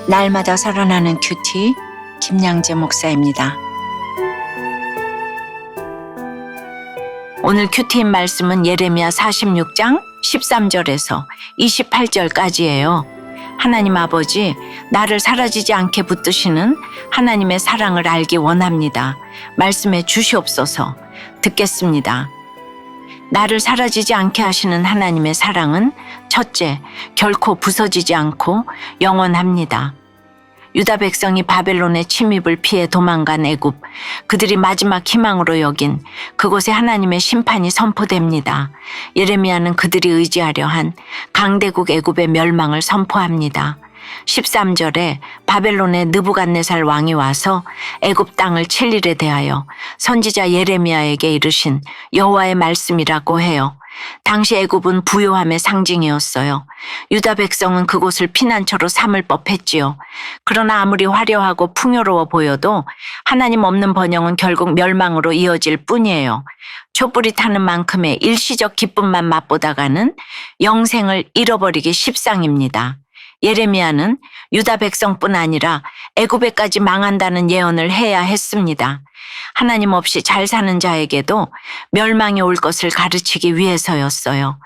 날마다 살아나는 큐티 김양재 목사입니다. 오늘 큐티인 말씀은 예레미야 46장 13절에서 28절까지예요. 하나님 아버지, 나를 사라지지 않게 붙드시는 하나님의 사랑을 알기 원합니다. 말씀해 주시옵소서. 듣겠습니다. 나를 사라지지 않게 하시는 하나님의 사랑은 첫째, 결코 부서지지 않고 영원합니다. 유다 백성이 바벨론의 침입을 피해 도망간 애굽, 그들이 마지막 희망으로 여긴 그곳에 하나님의 심판이 선포됩니다. 예레미야는 그들이 의지하려 한 강대국 애굽의 멸망을 선포합니다. 13절에 바벨론의 느부갓네살 왕이 와서 애굽 땅을 칠 일에 대하여 선지자 예레미야에게 이르신 여호와의 말씀이라고 해요. 당시 애굽은 부요함의 상징이었어요. 유다 백성은 그곳을 피난처로 삼을 법했지요. 그러나 아무리 화려하고 풍요로워 보여도 하나님 없는 번영은 결국 멸망으로 이어질 뿐이에요. 촛불이 타는 만큼의 일시적 기쁨만 맛보다가는 영생을 잃어버리기 십상입니다. 예레미야는 유다 백성뿐 아니라 애굽에까지 망한다는 예언을 해야 했습니다. 하나님 없이 잘 사는 자에게도 멸망이 올 것을 가르치기 위해서였어요.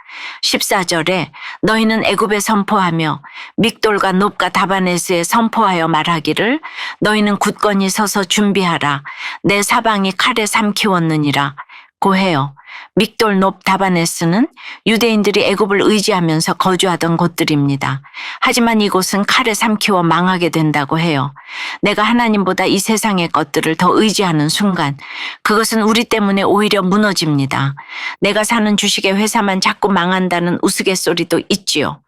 14절에 너희는 애굽에 선포하며 믹돌과 놉과 다바네스에 선포하여 말하기를 너희는 굳건히 서서 준비하라. 내 사방이 칼에 삼키웠느니라 고 해요. 믹돌, 놉, 다바네스는 유대인들이 애굽을 의지하면서 거주하던 곳들입니다. 하지만 이곳은 칼에 삼키워 망하게 된다고 해요. 내가 하나님보다 이 세상의 것들을 더 의지하는 순간 그것은 우리 때문에 오히려 무너집니다. 내가 사는 주식의 회사만 자꾸 망한다는 우스갯소리도 있지요.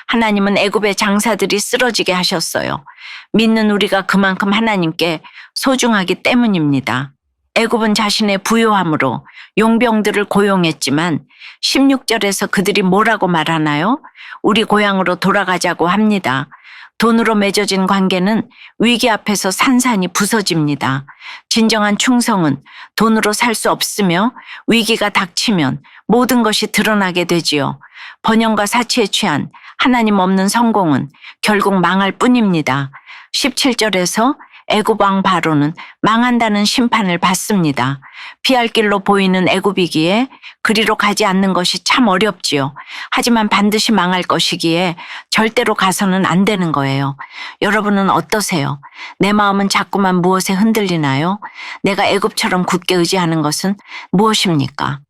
하나님은 애굽의 장사들이 쓰러지게 하셨어요. 믿는 우리가 그만큼 하나님께 소중하기 때문입니다. 애굽은 자신의 부요함으로 용병들을 고용했지만 16절에서 그들이 뭐라고 말하나요? 우리 고향으로 돌아가자고 합니다. 돈으로 맺어진 관계는 위기 앞에서 산산이 부서집니다. 진정한 충성은 돈으로 살 수 없으며 위기가 닥치면 모든 것이 드러나게 되지요. 번영과 사치에 취한 하나님 없는 성공은 결국 망할 뿐입니다. 17절에서 애굽 왕 바로는 망한다는 심판을 받습니다. 피할 길로 보이는 애굽이기에 그리로 가지 않는 것이 참 어렵지요. 하지만 반드시 망할 것이기에 절대로 가서는 안 되는 거예요. 여러분은 어떠세요? 내 마음은 자꾸만 무엇에 흔들리나요? 내가 애굽처럼 굳게 의지하는 것은 무엇입니까?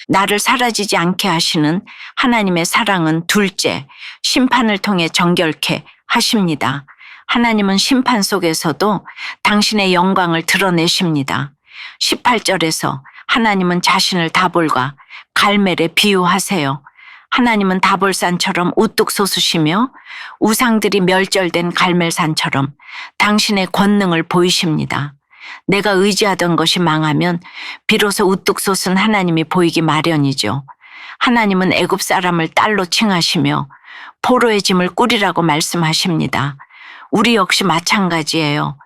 나를 사라지지 않게 하시는 하나님의 사랑은 둘째, 심판을 통해 정결케 하십니다. 하나님은 심판 속에서도 당신의 영광을 드러내십니다. 18절에서 하나님은 자신을 다볼과 갈멜에 비유하세요. 하나님은 다볼산처럼 우뚝 솟으시며 우상들이 멸절된 갈멜산처럼 당신의 권능을 보이십니다. 내가 의지하던 것이 망하면 비로소 우뚝 솟은 하나님이 보이기 마련이죠. 하나님은 애굽 사람을 딸로 칭하시며 포로의 짐을 꾸리라고 말씀하십니다. 우리 역시 마찬가지예요.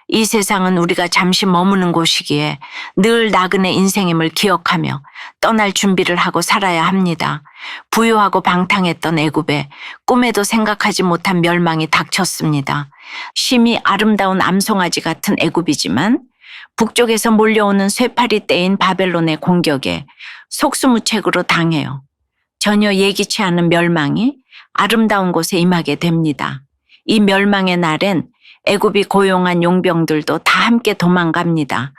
이 세상은 우리가 잠시 머무는 곳이기에 늘 나그네 인생임을 기억하며 떠날 준비를 하고 살아야 합니다. 부유하고 방탕했던 애굽에 꿈에도 생각하지 못한 멸망이 닥쳤습니다. 심히 아름다운 암송아지 같은 애굽이지만 북쪽에서 몰려오는 쇠파리 떼인 바벨론의 공격에 속수무책으로 당해요. 전혀 예기치 않은 멸망이 아름다운 곳에 임하게 됩니다. 이 멸망의 날엔 애굽이 고용한 용병들도 다 함께 도망갑니다.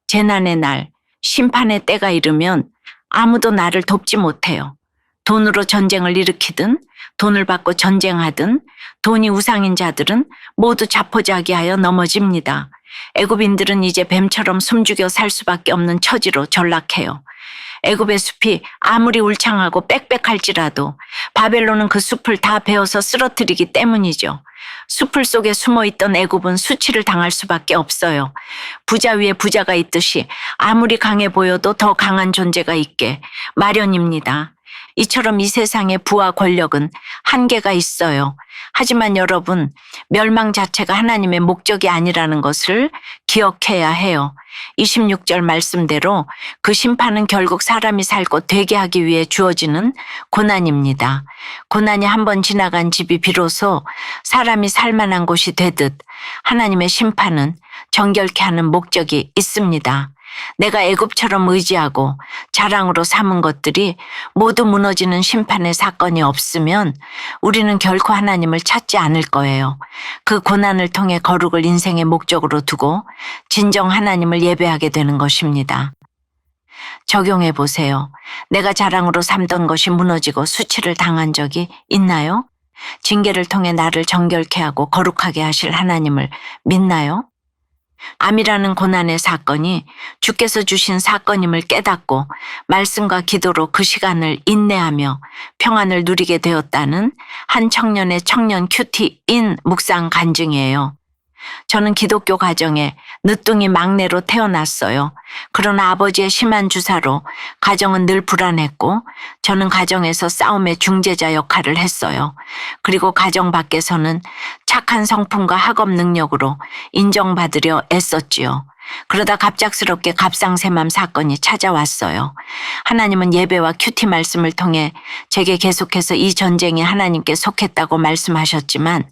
재난의 날, 심판의 때가 이르면 아무도 나를 돕지 못해요. 돈으로 전쟁을 일으키든 돈을 받고 전쟁하든 돈이 우상인 자들은 모두 자포자기하여 넘어집니다. 애굽인들은 이제 뱀처럼 숨죽여 살 수밖에 없는 처지로 전락해요. 애굽의 숲이 아무리 울창하고 빽빽할지라도 바벨론은 그 숲을 다 베어서 쓰러뜨리기 때문이죠. 숲을 속에 숨어있던 애굽은 수치를 당할 수밖에 없어요. 부자 위에 부자가 있듯이 아무리 강해 보여도 더 강한 존재가 있게 마련입니다. 이처럼 이 세상의 부와 권력은 한계가 있어요. 하지만 여러분, 멸망 자체가 하나님의 목적이 아니라는 것을 기억해야 해요. 26절 말씀대로 그 심판은 결국 사람이 살고 되게 하기 위해 주어지는 고난입니다. 고난이 한번 지나간 집이 비로소 사람이 살만한 곳이 되듯 하나님의 심판은 정결케 하는 목적이 있습니다. 내가 애굽처럼 의지하고 자랑으로 삼은 것들이 모두 무너지는 심판의 사건이 없으면 우리는 결코 하나님을 찾지 않을 거예요. 그 고난을 통해 거룩을 인생의 목적으로 두고 진정 하나님을 예배하게 되는 것입니다. 적용해 보세요. 내가 자랑으로 삼던 것이 무너지고 수치를 당한 적이 있나요? 징계를 통해 나를 정결케 하고 거룩하게 하실 하나님을 믿나요? 암이라는 고난의 사건이 주께서 주신 사건임을 깨닫고 말씀과 기도로 그 시간을 인내하며 평안을 누리게 되었다는 한 청년의 청년 큐티인 묵상 간증이에요. 저는 기독교 가정에 늦둥이 막내로 태어났어요. 그러나 아버지의 심한 주사로 가정은 늘 불안했고 저는 가정에서 싸움의 중재자 역할을 했어요. 그리고 가정 밖에서는 착한 성품과 학업 능력으로 인정받으려 애썼지요. 그러다 갑작스럽게 갑상새맘 사건이 찾아왔어요. 하나님은 예배와 큐티 말씀을 통해 제게 계속해서 이 전쟁이 하나님께 속했다고 말씀하셨지만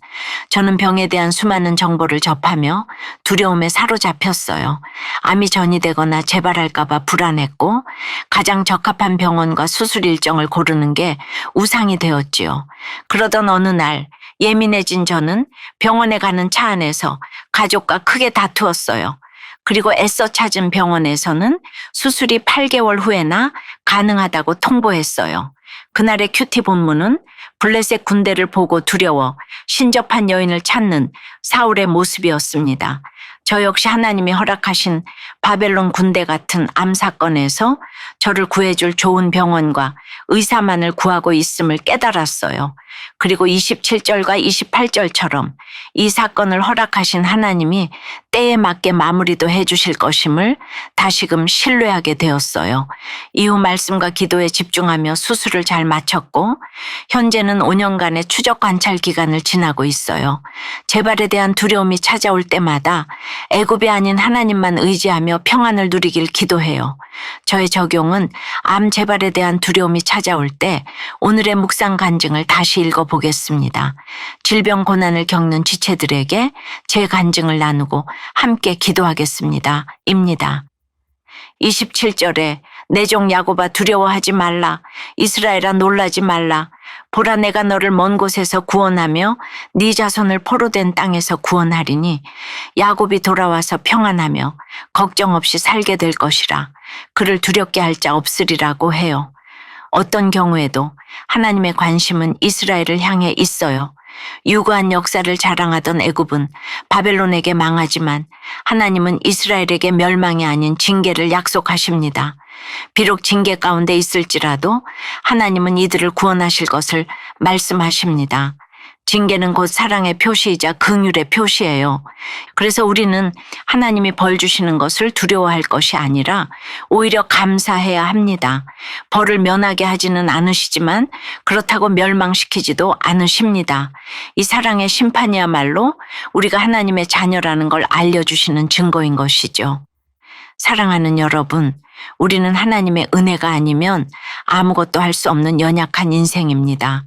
저는 병에 대한 수많은 정보를 접하며 두려움에 사로잡혔어요. 암이 전이되거나 재발할까 봐 불안했고 가장 적합한 병원과 수술 일정을 고르는 게 우상이 되었지요. 그러던 어느 날 예민해진 저는 병원에 가는 차 안에서 가족과 크게 다투었어요. 그리고 애써 찾은 병원에서는 수술이 8개월 후에나 가능하다고 통보했어요. 그날의 큐티 본문은 블레셋 군대를 보고 두려워 신접한 여인을 찾는 사울의 모습이었습니다. 저 역시 하나님이 허락하신 바벨론 군대 같은 암 사건에서 저를 구해줄 좋은 병원과 의사만을 구하고 있음을 깨달았어요. 그리고 27절과 28절처럼 이 사건을 허락하신 하나님이 때에 맞게 마무리도 해주실 것임을 다시금 신뢰하게 되었어요. 이후 말씀과 기도에 집중하며 수술을 잘 마쳤고 현재는 5년간의 추적 관찰 기간을 지나고 있어요. 재발에 대한 두려움이 찾아올 때마다 애굽이 아닌 하나님만 의지하며 평안을 누리길 기도해요. 저의 적용은 암 재발에 대한 두려움이 찾아올 때 오늘의 묵상 간증을 다시 읽어보겠습니다. 질병 고난을 겪는 지체들에게 제 간증을 나누고 함께 기도하겠습니다. 입니다. 27절에 내 종 야곱아 두려워하지 말라. 이스라엘아 놀라지 말라. 보라 내가 너를 먼 곳에서 구원하며 네 자손을 포로된 땅에서 구원하리니 야곱이 돌아와서 평안하며 걱정 없이 살게 될 것이라. 그를 두렵게 할 자 없으리라고 해요. 어떤 경우에도 하나님의 관심은 이스라엘을 향해 있어요. 유구한 역사를 자랑하던 애굽은 바벨론에게 망하지만 하나님은 이스라엘에게 멸망이 아닌 징계를 약속하십니다. 비록 징계 가운데 있을지라도 하나님은 이들을 구원하실 것을 말씀하십니다. 징계는 곧 사랑의 표시이자 긍휼의 표시예요. 그래서 우리는 하나님이 벌 주시는 것을 두려워할 것이 아니라 오히려 감사해야 합니다. 벌을 면하게 하지는 않으시지만 그렇다고 멸망시키지도 않으십니다. 이 사랑의 심판이야말로 우리가 하나님의 자녀라는 걸 알려주시는 증거인 것이죠. 사랑하는 여러분, 우리는 하나님의 은혜가 아니면 아무것도 할 수 없는 연약한 인생입니다.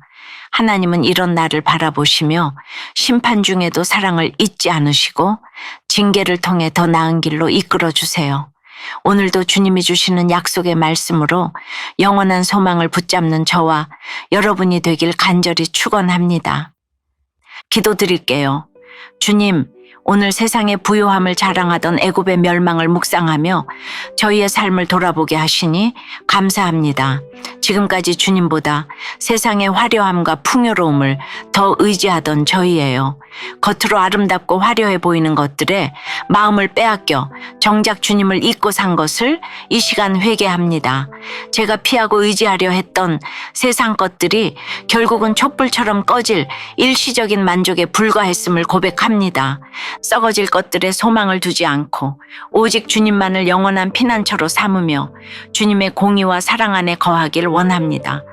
하나님은 이런 나를 바라보시며 심판 중에도 사랑을 잊지 않으시고 징계를 통해 더 나은 길로 이끌어 주세요. 오늘도 주님이 주시는 약속의 말씀으로 영원한 소망을 붙잡는 저와 여러분이 되길 간절히 축원합니다. 기도드릴게요. 주님, 오늘 세상의 부요함을 자랑하던 애굽의 멸망을 묵상하며 저희의 삶을 돌아보게 하시니 감사합니다. 지금까지 주님보다 세상의 화려함과 풍요로움을 더 의지하던 저희예요. 겉으로 아름답고 화려해 보이는 것들에 마음을 빼앗겨 정작 주님을 잊고 산 것을 이 시간 회개합니다. 제가 피하고 의지하려 했던 세상 것들이 결국은 촛불처럼 꺼질 일시적인 만족에 불과했음을 고백합니다. 썩어질 것들에 소망을 두지 않고 오직 주님만을 영원한 피난처로 삼으며 주님의 공의와 사랑 안에 거하길 원합니다.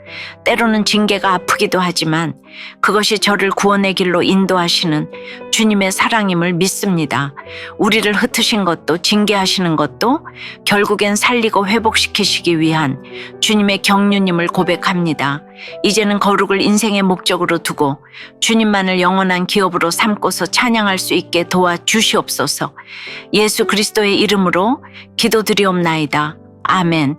때로는 징계가 아프기도 하지만 그것이 저를 구원의 길로 인도하시는 주님의 사랑임을 믿습니다. 우리를 흩으신 것도 징계하시는 것도 결국엔 살리고 회복시키시기 위한 주님의 경륜임을 고백합니다. 이제는 거룩을 인생의 목적으로 두고 주님만을 영원한 기업으로 삼고서 찬양할 수 있게 도와주시옵소서. 예수 그리스도의 이름으로 기도드리옵나이다. 아멘.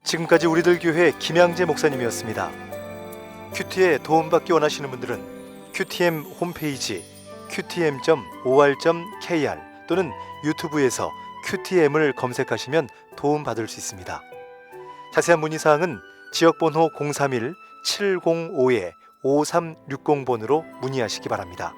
지금까지 우리들 교회 김양재 목사님이었습니다. 큐티에 도움받기 원하시는 분들은 QTM 홈페이지 qtm.or.kr 또는 유튜브에서 QTM을 검색하시면 도움받을 수 있습니다. 자세한 문의사항은 지역번호 031-705-5360번으로 문의하시기 바랍니다.